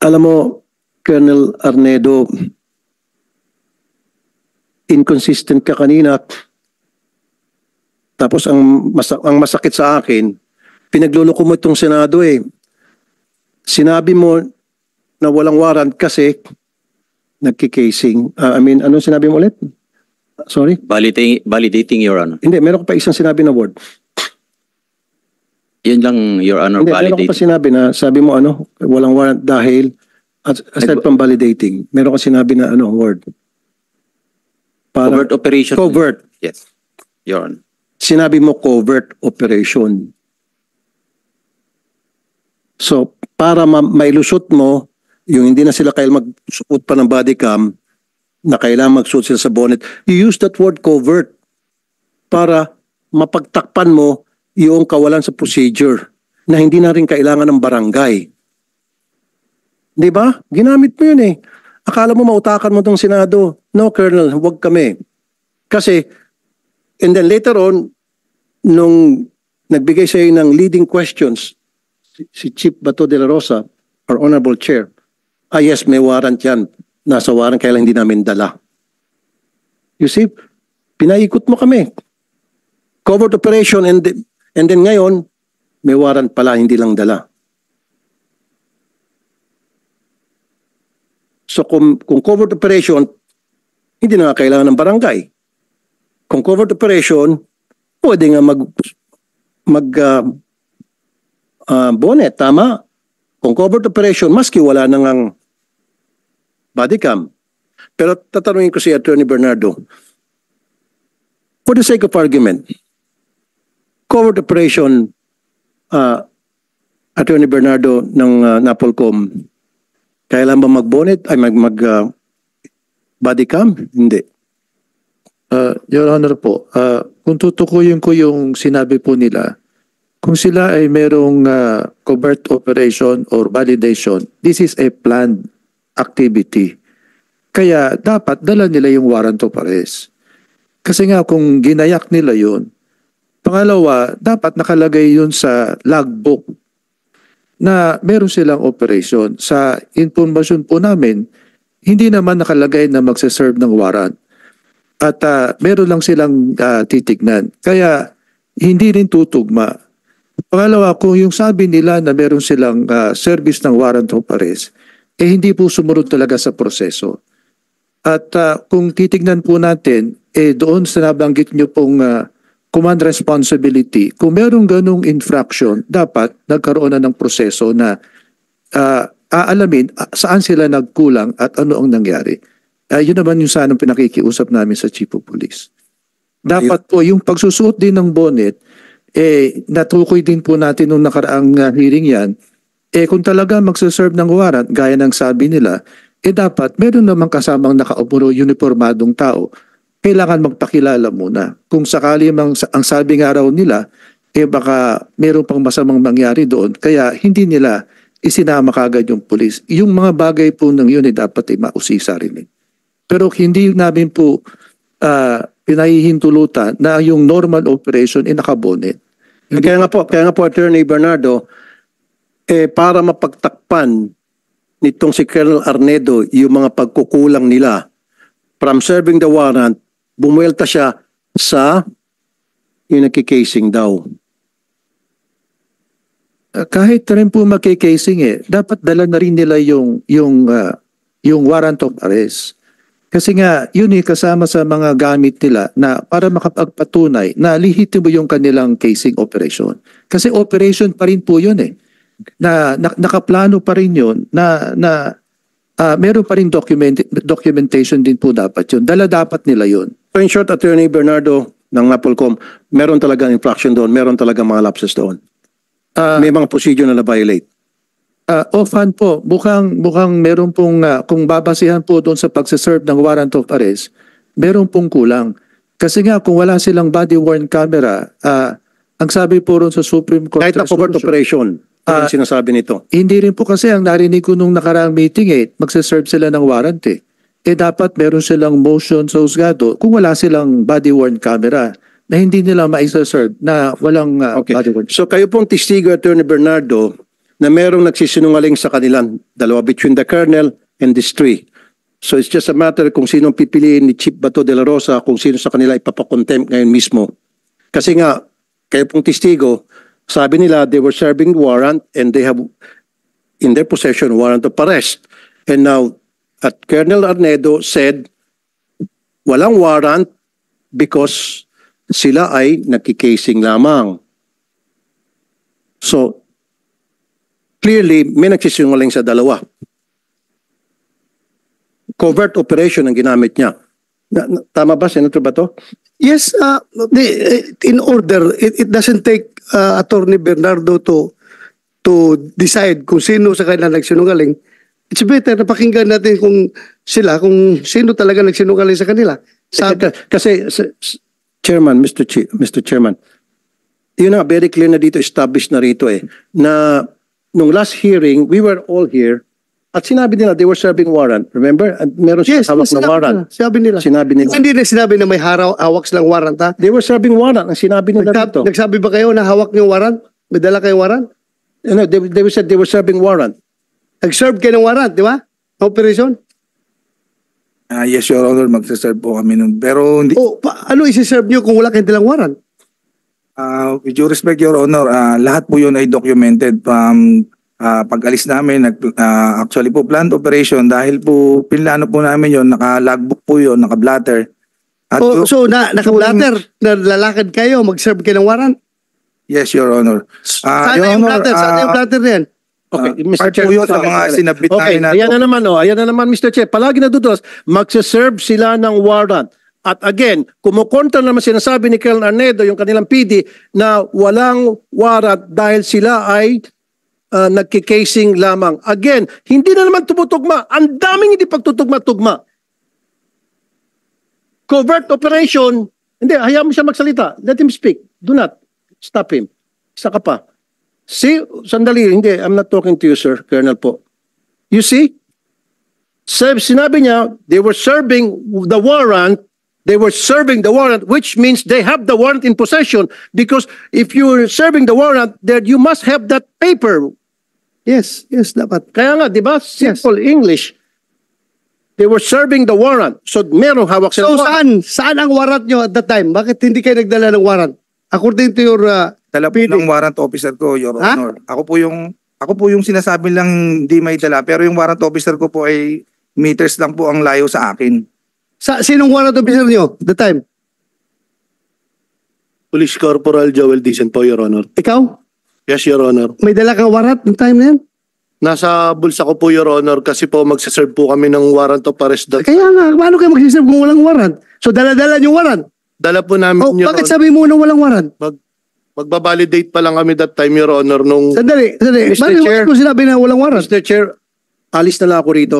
Alam mo, Colonel Arnedo, inconsistent ka kanina. Tapos ang masakit sa akin, pinagluloko mo itong Senado eh. Sinabi mo na walang warrant kasi nagkikasing. Anong sinabi mo ulit? Sorry? Validating, Your Honor. Hindi, meron ko pa isang sinabi na word. Yun lang, Your Honor, Hindi, meron ko pa sinabi na, sabi mo walang warrant dahil, aside from validating, meron ka sinabi na word. Covert operation. Covert. Yes, Your Honor. Sinabi mo covert operation. So, para mailusot mo, yung hindi na sila kailangan magsuot pa ng body cam, na kailangan magsuot sila sa bonnet, you use that word covert para mapagtakpan mo yung kawalan sa procedure na hindi na rin kailangan ng barangay. Di ba? Ginamit mo yun eh. Akala mo mautakan mo tong Senado. No, Colonel, huwag kami. Kasi, and then later on, nung nagbigay sa iyo ng leading questions, si Chief Bato de la Rosa, our Honorable Chair, yes, may warrant yan. Nasa warrant, kaya lang hindi namin dala. You see, pinaikot mo kami. Covert operation and then ngayon, may warrant pala, hindi lang dala. So kung covert operation, hindi na kailangan ng barangay. Kung covert operation, pwede nga bonnet, tama? Kung covert operation, maski wala nang body cam. Pero tatanungin ko si Attorney Bernardo, for the sake of argument, covert operation, Attorney Bernardo ng NAPOLCOM, kailan ba mag-bonnet? Ay body cam? Hindi. Your Honor po, kung tutukuyin ko yung sinabi po nila, kung sila ay merong covert operation or validation, this is a planned activity. Kaya dapat dala nila yung warrant of arrest. Kasi nga kung ginayak nila yun, pangalawa, dapat nakalagay yun sa logbook na meron silang operation. Sa informasyon po namin, hindi naman nakalagay na magsaserve ng warrant. At meron lang silang titignan. Kaya hindi rin tutugma. Pangalawa, kung yung sabi nila na meron silang service ng warrant of arrest, hindi po sumunod talaga sa proseso. At kung titignan po natin, doon sa nabanggit nyo pong command responsibility, kung merong ganong infraction, dapat nagkaroon na ng proseso na aalamin saan sila nagkulang at ano ang nangyari. Yun naman yung sanang pinakikiusap namin sa Chief of Police. Dapat po yung pagsusuot din ng bonnet, natukoy din po natin nung nakaraang hearing yan, kung talaga magsaserve ng warrant, gaya ng sabi nila, dapat meron namang kasamang nakaupuro uniformadong tao. Kailangan magpakilala muna. Kung sakali ang sabi nga raw nila, baka meron pang masamang mangyari doon, kaya hindi nila isinama kagad yung pulis. Yung mga bagay po ng yun dapat mausisa rin. Pero hindi namin po pinahihintulutan na yung normal operation nakabonet. Kaya nga po, Attorney Bernardo, para mapagtakpan nitong si Colonel Arnedo yung mga pagkukulang nila from serving the warrant, bumuelta siya sa yung nagkikasing daw. Kahit rin po magkikasing dapat dala na rin nila yung warrant of arrest. Kasi nga, yun kasama sa mga gamit nila na para makapagpatunay na lihitimo yung kanilang casing operation. Kasi operation pa rin po yun na nakaplano pa rin yun na meron pa rin documentation din po dapat yun. Dala dapat nila yun. So in short, Attorney Bernardo ng NAPOLCOM, meron talagang infraction doon, meron talagang mga lapses doon. May mga procedure na na-violate. Offhand po, mukhang meron pong, kung babasihan po doon sa pagsaserve ng warrant of arrest, meron pong kulang. Kasi nga, kung wala silang body-worn camera, ang sabi po ron sa Supreme Court kahit na covert operation, ang sinasabi nito. Hindi rin po kasi ang narinig ko nung nakaraang meeting magsaserve sila ng warrant dapat meron silang motion sa husgado kung wala silang body-worn camera na hindi nila ma-serve na walang body-worn. So kayo pong testigo, Attorney Bernardo, na merong nagsisinungaling sa kanilang dalawa, between the colonel and these three. So it's just a matter kung sino pipiliin ni Chief Bato de la Rosa, kung sino sa kanila ipapakontempt ngayon mismo. Kasi nga, kayo pong testigo, sabi nila they were serving warrant and they have in their possession warrant of arrest. And now, at Colonel Arnedo said, walang warrant because sila ay nakikasing lamang. So, clearly, may nagsisinungaling sa dalawa. Covert operation ang ginamit niya. Tama ba, Senator Bato? Yes, in order, it doesn't take Attorney Bernardo to decide kung sino sa kanila nagsinungaling. It's better na pakinggan natin kung sino talaga nagsinungaling sa kanila. Kasi, Chairman, Mr. Chairman, yun na, very clear na dito, established na rito na nung last hearing, we were all here, at sinabi nila, they were serving warrant. Remember? At meron Yes, hawak na warrant. Sinabi nila. Hindi na sinabi na may hawak silang warrant, ha? They were serving warrant. Ang sinabi nila dito. Nagsabi ba kayo na hawak niyo warrant? May dala kayong warrant? No, they said they were serving warrant. Nag-serve kayo ng warrant, di ba? Operation? Yes, Your Honor, magsaserve po kami nun. Pero hindi, Ano isi-serve niyo kung wala kayong dalang warrant? with due respect, Your Honor, lahat po yun ay documented from pag-alis namin. Actually po, planned operation dahil po pinlano po namin yun, naka-logbook po yun, naka-blatter. At So, naka-blatter, na lalakad kayo, mag-serve kayo ng warrant? Yes, Your Honor. Saan Your yung Honor, blatter? Saan yung blatter na yan? Okay, part po yun sa mga sinabit okay, namin ayan na naman, Mr. Chair. Palagi nadudulas, magsaserve sila ng warrant. At again, kumukontra naman sinasabi ni Colonel Arnedo, yung kanilang PD, na walang warrant dahil sila ay nagkikasing lamang. Again, hindi na naman tumutugma. Ang daming hindi pagtutugma-tugma. Covert operation, hindi, hayaan mo siya magsalita. Let him speak. Do not stop him. Isa ka pa. See, sandali, hindi, I'm not talking to you, sir, Colonel po. You see? Sinabi niya, they were serving the warrant, which means they have the warrant in possession, because if you're serving the warrant, then you must have that paper. Yes, dapat. Kaya nga, di ba? Simple English. They were serving the warrant. So, merong hawak sila. So, saan ang warrant nyo at that time? Bakit hindi kayo nagdala ng warrant? According to your dala po ng warrant officer ko, Your Honor. Ako po yung sinasabi lang hindi may dala, pero yung warrant officer ko po ay meters lang po ang layo sa akin. Sinong warrant officer nyo at the time? Police Corporal Joel Dicen po, Your Honor. Ikaw? Yes, Your Honor. May dala kang warrant ng time na yan? Nasa bulsa ko po, Your Honor, kasi po magsaserve po kami ng warrant of arrest. Kaya nga, paano kayo magsiserve kung walang warrant? So, dala-dala yung warrant. Dala po namin, Your Bakit Honor. sabi mo na walang warrant? Magbabalidate pa lang kami that time, Your Honor, nung... Sandali. Mr. Bakit Chair. mo sinabi na walang warrant? Mr. Chair, alis na lang ako rito.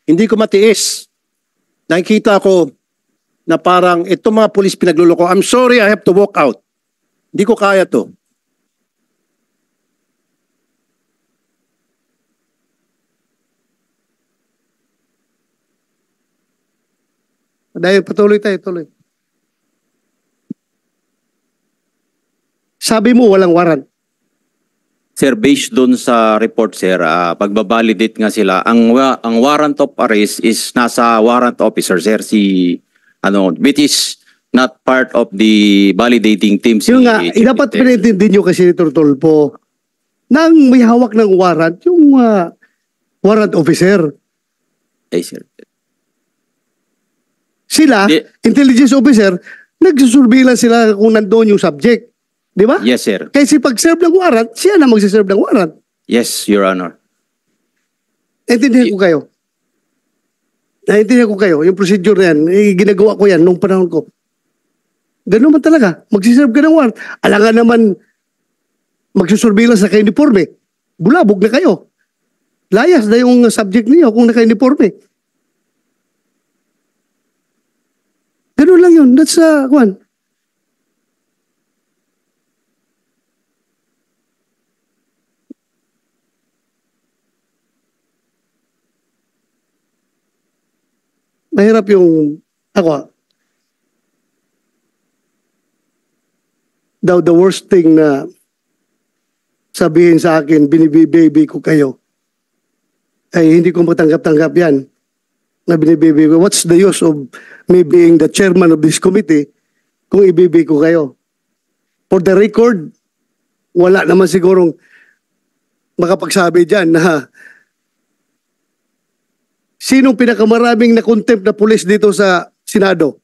Hindi ko matiis. Nakikita ko na parang itong mga pulis pinagluloko. I'm sorry, I have to walk out. Hindi ko kaya to. Dahil patuloy tayo, tuloy. Sabi mo walang warrant. Sir, based dun sa report, sir, pagbabalidate nga sila, ang warrant of arrest is nasa warrant officer, sir, which is not part of the validating team. Yung nga, dapat pinintindi nyo kasi ni Tortolpo na ang may hawak ng warrant, yung warrant officer. Ay, sir. Sila, intelligence officer, nagsusurveillance sila kung nandoon yung subject. Di ba? Yes, sir. Kasi pag-serve ng warrant, siya na magsiserve ng warrant. Yes, Your Honor. Naintindihan ko kayo. Naintindihan ko kayo. Yung procedure na yan, ginagawa ko yan nung panahon ko. Ganun man talaga. Magsiserve ka ng warrant. Alangan naman magsusurveillance na ka-uniforme. Bulabog na kayo. Layas na yung subject niyo kung naka-uniforme. Ganun lang yun. That's one. Mahirap yung ako. The worst thing na sabihin sa akin, binibibaby ko kayo. Ay hindi ko matanggap-tanggap yan na binibaby ko. What's the use of me being the chairman of this committee kung ibibi ko kayo? For the record, wala naman sigurong makapagsabi dyan na sinong pinakamaraming na-contempt na pulis dito sa Senado?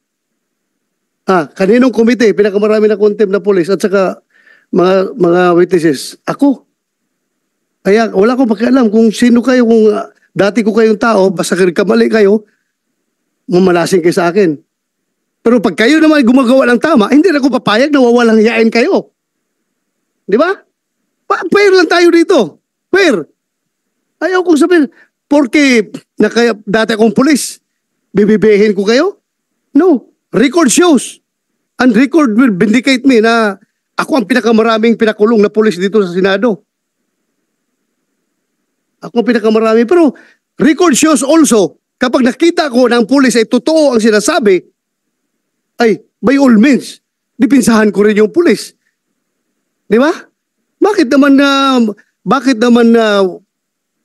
Kaninong komite pinakamaraming na-contempt na pulis at saka mga witnesses? Ako. Kaya wala akong pakialam kung sino kayo, kung dati ko kayong tao, basta kamali kayo, mamalasing kayo sa akin. Pero pag kayo naman gumagawa ng tama, hindi na ako papayag na wawalang hiyain kayo. Di ba? Fair lang tayo dito. Fair. Ayaw kong sabihin, porque dati akong pulis, bibibihin ko kayo? No. Record shows. And record will vindicate me na ako ang pinakamaraming pinakulong na pulis dito sa Senado. Ako ang pinakamarami. Pero record shows also, kapag nakita ko na ang pulis ay totoo ang sinasabi, ay, by all means, dipinsahan ko rin yung pulis. Di ba? Bakit naman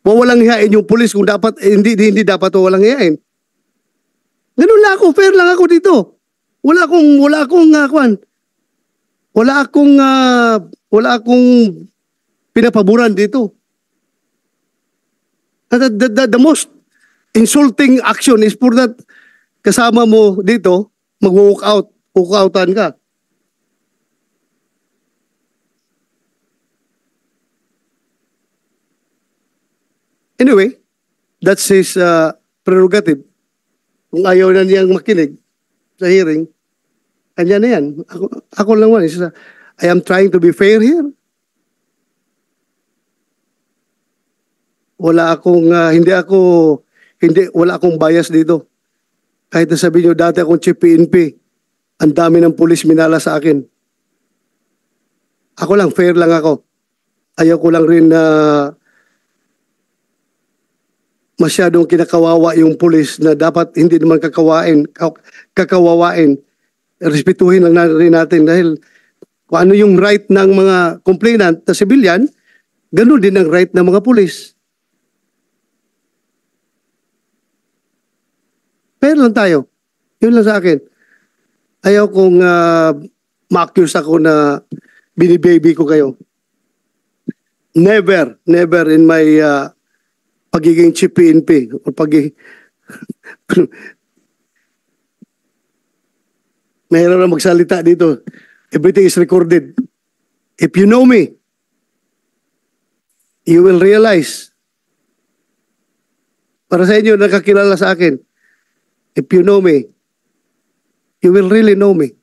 wawalang hiyain yung pulis kung dapat hindi dapat wawalang hiyain? Ganun lang ako, fair lang ako dito. Wala akong pinapaboran dito. The most insulting action is for that kasama mo dito, mag-walk out, walk-outan ka. Anyway, that's his prerogative. Kung ayaw na niyang makinig sa hearing, kanya na yan. Ako lang man. I am trying to be fair here. Wala akong bias dito. Kahit na sabihin nyo, dati akong chief PNP, ang dami ng pulis minala sa akin. Ako lang, fair lang ako. Ayaw ko lang rin na masyadong kinakawawa yung pulis na dapat hindi naman kakawawain. Respetuhin lang rin natin dahil kung ano yung right ng mga complainant na civilian, ganun din ang right ng mga pulis. Fair lang tayo. Yun lang sa akin. Ayaw kong ma-accuse ako na binibaby ko kayo. Never in my pagiging chief PNP o mahirap na magsalita dito. Everything is recorded. If you know me, you will realize, para sa inyo nakakilala sa akin, if you know me, you will really know me.